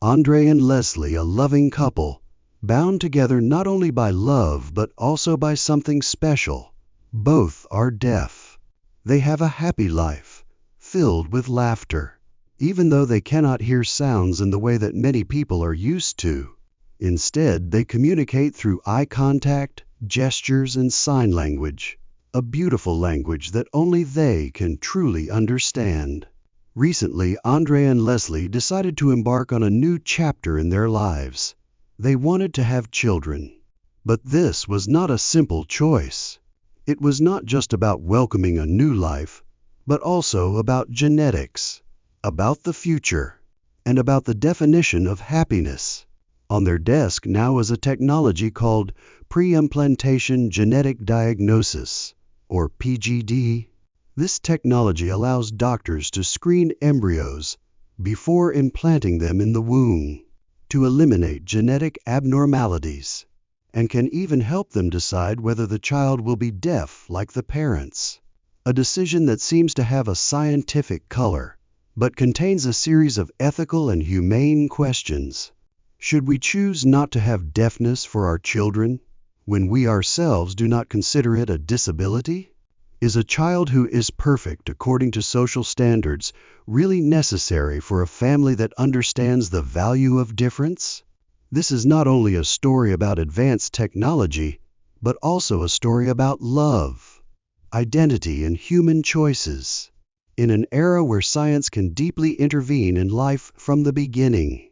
Andre and Leslie, a loving couple, bound together not only by love but also by something special. Both are deaf. They have a happy life, filled with laughter, even though they cannot hear sounds in the way that many people are used to. Instead, they communicate through eye contact, gestures, and sign language, a beautiful language that only they can truly understand. Recently, Andre and Leslie decided to embark on a new chapter in their lives. They wanted to have children. But this was not a simple choice. It was not just about welcoming a new life, but also about genetics, about the future, and about the definition of happiness. On their desk now is a technology called pre-implantation genetic diagnosis, or PGD. This technology allows doctors to screen embryos before implanting them in the womb, to eliminate genetic abnormalities, and can even help them decide whether the child will be deaf like the parents. A decision that seems to have a scientific color, but contains a series of ethical and humane questions. Should we choose not to have deafness for our children when we ourselves do not consider it a disability? Is a child who is perfect according to social standards really necessary for a family that understands the value of difference? This is not only a story about advanced technology, but also a story about love, identity, and human choices. In an era where science can deeply intervene in life from the beginning,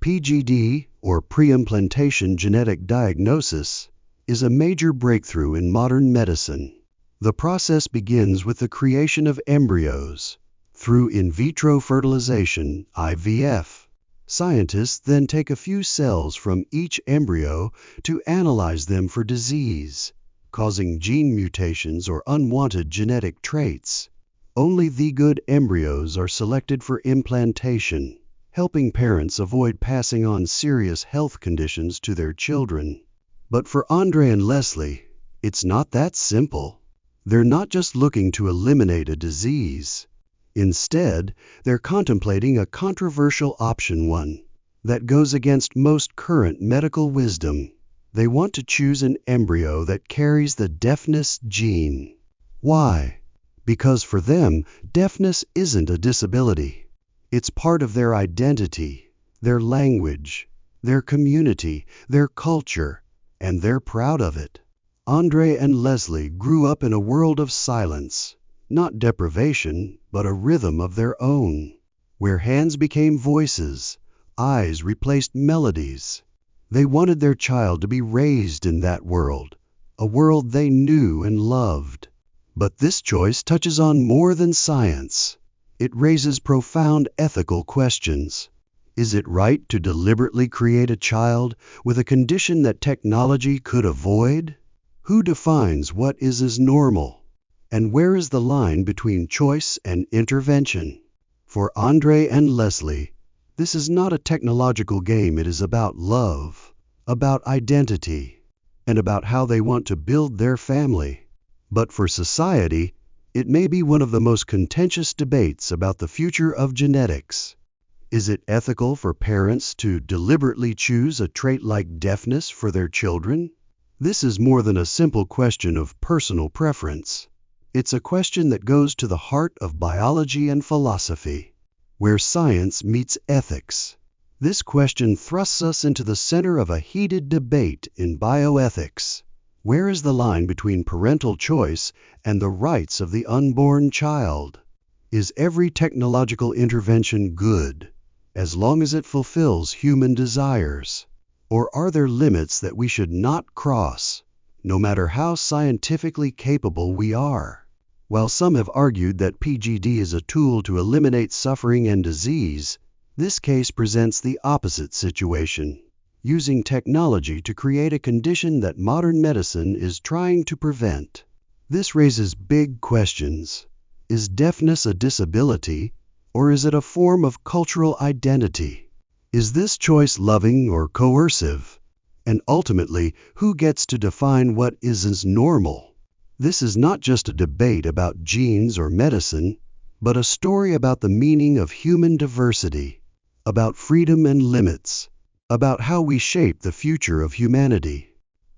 PGD, or pre-implantation genetic diagnosis, is a major breakthrough in modern medicine. The process begins with the creation of embryos through in vitro fertilization, IVF. Scientists then take a few cells from each embryo to analyze them for disease, causing gene mutations or unwanted genetic traits. Only the good embryos are selected for implantation, helping parents avoid passing on serious health conditions to their children. But for Andre and Leslie, it's not that simple. They're not just looking to eliminate a disease. Instead, they're contemplating a controversial option, one that goes against most current medical wisdom. They want to choose an embryo that carries the deafness gene. Why? Because for them, deafness isn't a disability. It's part of their identity, their language, their community, their culture, and they're proud of it. Andre and Leslie grew up in a world of silence, not deprivation, but a rhythm of their own, where hands became voices, eyes replaced melodies. They wanted their child to be raised in that world, a world they knew and loved. But this choice touches on more than science. It raises profound ethical questions. Is it right to deliberately create a child with a condition that technology could avoid? Who defines what is as normal? And where is the line between choice and intervention? For Andre and Leslie, this is not a technological game. It is about love, about identity, and about how they want to build their family. But for society, it may be one of the most contentious debates about the future of genetics. Is it ethical for parents to deliberately choose a trait like deafness for their children? This is more than a simple question of personal preference. It's a question that goes to the heart of biology and philosophy, where science meets ethics. This question thrusts us into the center of a heated debate in bioethics. Where is the line between parental choice and the rights of the unborn child? Is every technological intervention good, as long as it fulfills human desires? Or are there limits that we should not cross, no matter how scientifically capable we are? While some have argued that PGD is a tool to eliminate suffering and disease, this case presents the opposite situation, using technology to create a condition that modern medicine is trying to prevent. This raises big questions. Is deafness a disability, or is it a form of cultural identity? Is this choice loving or coercive? And ultimately, who gets to define what is as normal? This is not just a debate about genes or medicine, but a story about the meaning of human diversity, about freedom and limits, about how we shape the future of humanity.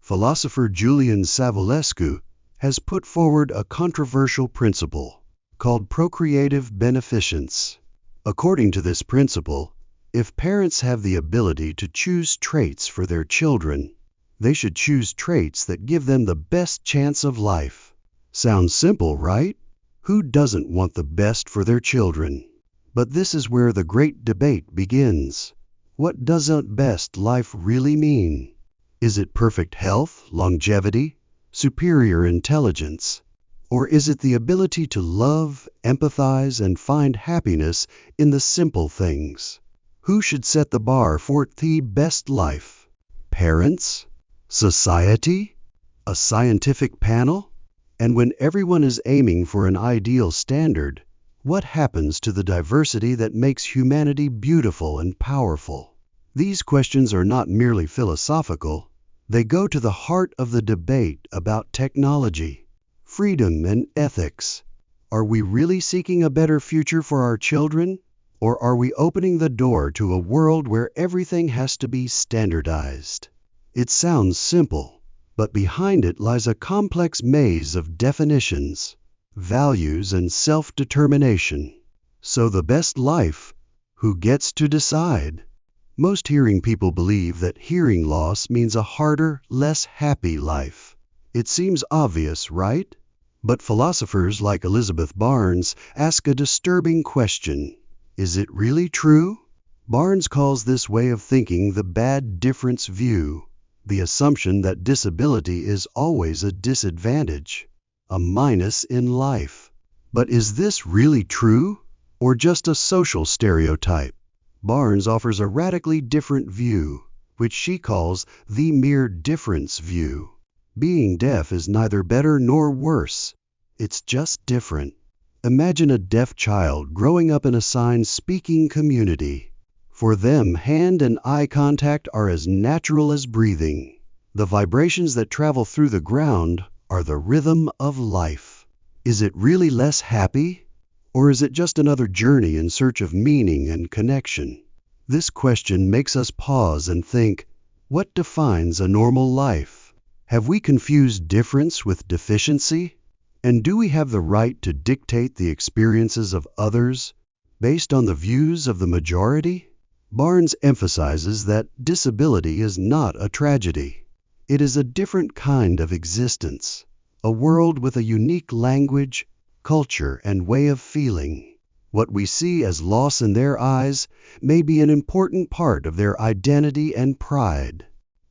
Philosopher Julian Savulescu has put forward a controversial principle called procreative beneficence. According to this principle, if parents have the ability to choose traits for their children, they should choose traits that give them the best chance of life. Sounds simple, right? Who doesn't want the best for their children? But this is where the great debate begins. What does a best life really mean? Is it perfect health, longevity, superior intelligence? Or is it the ability to love, empathize, and find happiness in the simple things? Who should set the bar for the best life? Parents? Society? A scientific panel? And when everyone is aiming for an ideal standard, what happens to the diversity that makes humanity beautiful and powerful? These questions are not merely philosophical. They go to the heart of the debate about technology, freedom, and ethics. Are we really seeking a better future for our children? Or are we opening the door to a world where everything has to be standardized? It sounds simple, but behind it lies a complex maze of definitions, values, and self-determination. So the best life, who gets to decide? Most hearing people believe that hearing loss means a harder, less happy life. It seems obvious, right? But philosophers like Elizabeth Barnes ask a disturbing question. Is it really true? Barnes calls this way of thinking the bad difference view, the assumption that disability is always a disadvantage, a minus in life. But is this really true, or just a social stereotype? Barnes offers a radically different view, which she calls the mere difference view. Being deaf is neither better nor worse. It's just different. Imagine a deaf child growing up in a sign-speaking community. For them, hand and eye contact are as natural as breathing. The vibrations that travel through the ground are the rhythm of life. Is it really less happy? Or is it just another journey in search of meaning and connection? This question makes us pause and think, what defines a normal life? Have we confused difference with deficiency? And do we have the right to dictate the experiences of others based on the views of the majority? Barnes emphasizes that disability is not a tragedy. It is a different kind of existence, a world with a unique language, culture, and way of feeling. What we see as loss in their eyes may be an important part of their identity and pride.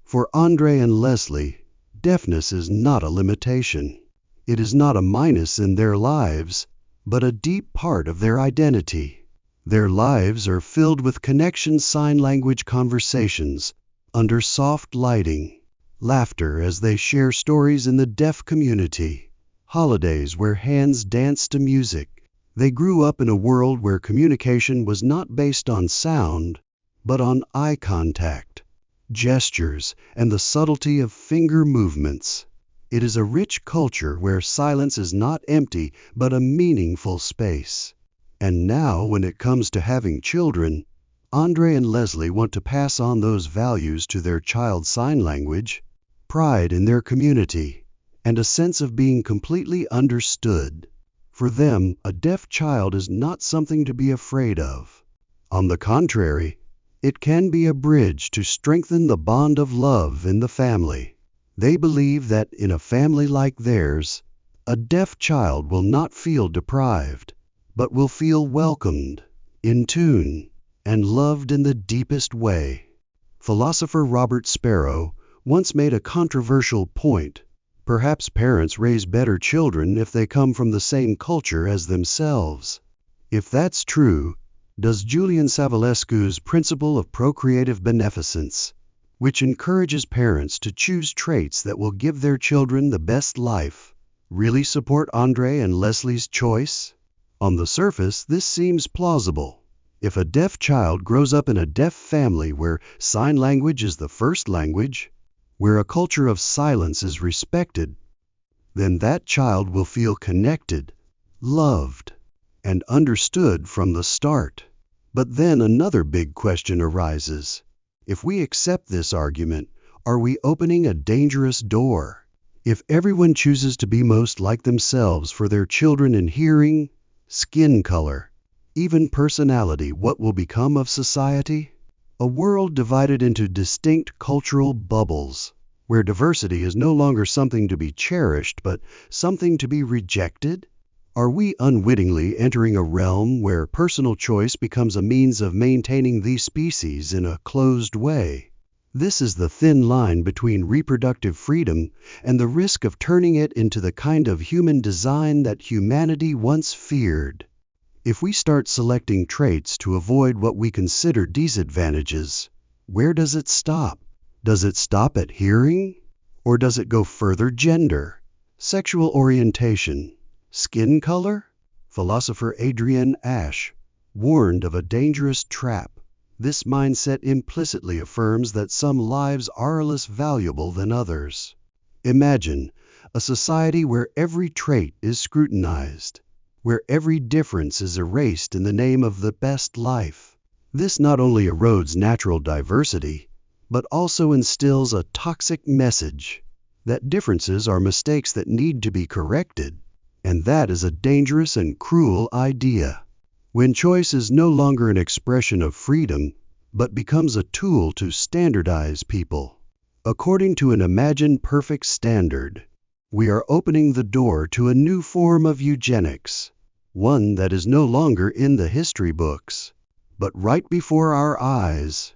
For Andre and Leslie, deafness is not a limitation. It is not a minus in their lives, but a deep part of their identity. Their lives are filled with connection sign language conversations under soft lighting, laughter as they share stories in the deaf community, holidays where hands dance to music. They grew up in a world where communication was not based on sound, but on eye contact, gestures, and the subtlety of finger movements. It is a rich culture where silence is not empty, but a meaningful space. And now, when it comes to having children, Andre and Leslie want to pass on those values to their child's sign language, pride in their community, and a sense of being completely understood. For them, a deaf child is not something to be afraid of. On the contrary, it can be a bridge to strengthen the bond of love in the family. They believe that in a family like theirs, a deaf child will not feel deprived, but will feel welcomed, in tune, and loved in the deepest way. Philosopher Robert Sparrow once made a controversial point. Perhaps parents raise better children if they come from the same culture as themselves. If that's true, does Julian Savulescu's principle of procreative beneficence, which encourages parents to choose traits that will give their children the best life, really support Andre and Leslie's choice? On the surface, this seems plausible. If a deaf child grows up in a deaf family where sign language is the first language, where a culture of silence is respected, then that child will feel connected, loved, and understood from the start. But then another big question arises. If we accept this argument, are we opening a dangerous door? If everyone chooses to be most like themselves for their children in hearing, skin color, even personality, what will become of society? A world divided into distinct cultural bubbles, where diversity is no longer something to be cherished, but something to be rejected? Are we unwittingly entering a realm where personal choice becomes a means of maintaining the species in a closed way? This is the thin line between reproductive freedom and the risk of turning it into the kind of human design that humanity once feared. If we start selecting traits to avoid what we consider disadvantages, where does it stop? Does it stop at hearing? Or does it go further? Gender, sexual orientation, skin color? Philosopher Adrienne Ash warned of a dangerous trap. This mindset implicitly affirms that some lives are less valuable than others. Imagine a society where every trait is scrutinized, where every difference is erased in the name of the best life. This not only erodes natural diversity, but also instills a toxic message that differences are mistakes that need to be corrected, and that is a dangerous and cruel idea. When choice is no longer an expression of freedom, but becomes a tool to standardize people according to an imagined perfect standard, we are opening the door to a new form of eugenics, one that is no longer in the history books, but right before our eyes.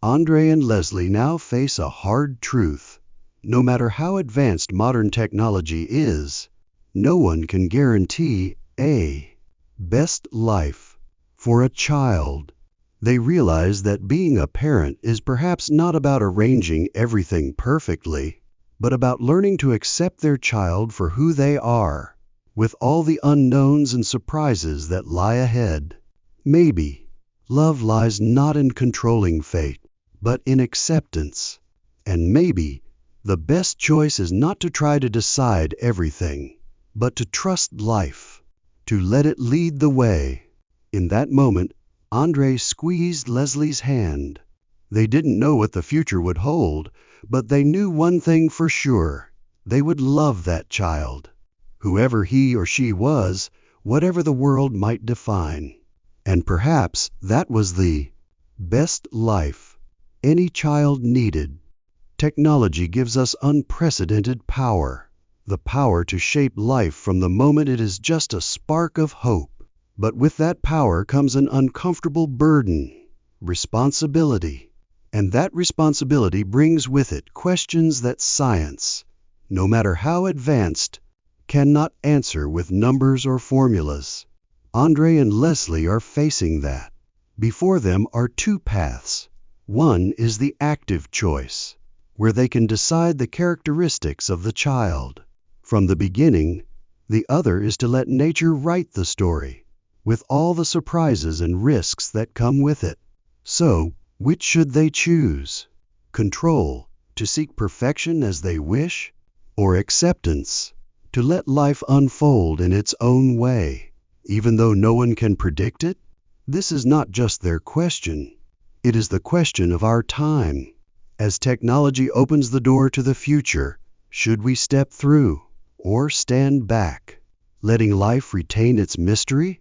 Andre and Leslie now face a hard truth. No matter how advanced modern technology is, no one can guarantee a best life for a child. They realize that being a parent is perhaps not about arranging everything perfectly, but about learning to accept their child for who they are, with all the unknowns and surprises that lie ahead. Maybe love lies not in controlling fate, but in acceptance. And maybe the best choice is not to try to decide everything, but to trust life, to let it lead the way. In that moment, Andre squeezed Leslie's hand. They didn't know what the future would hold, but they knew one thing for sure. They would love that child, whoever he or she was, whatever the world might define. And perhaps that was the best life any child needed. Technology gives us unprecedented power, the power to shape life from the moment it is just a spark of hope. But with that power comes an uncomfortable burden, responsibility. And that responsibility brings with it questions that science, no matter how advanced, cannot answer with numbers or formulas. Andre and Leslie are facing that. Before them are two paths. One is the active choice, where they can decide the characteristics of the child from the beginning. The other is to let nature write the story, with all the surprises and risks that come with it. So, which should they choose? Control, to seek perfection as they wish? Or acceptance, to let life unfold in its own way, even though no one can predict it? This is not just their question. It is the question of our time. As technology opens the door to the future, should we step through or stand back, letting life retain its mystery?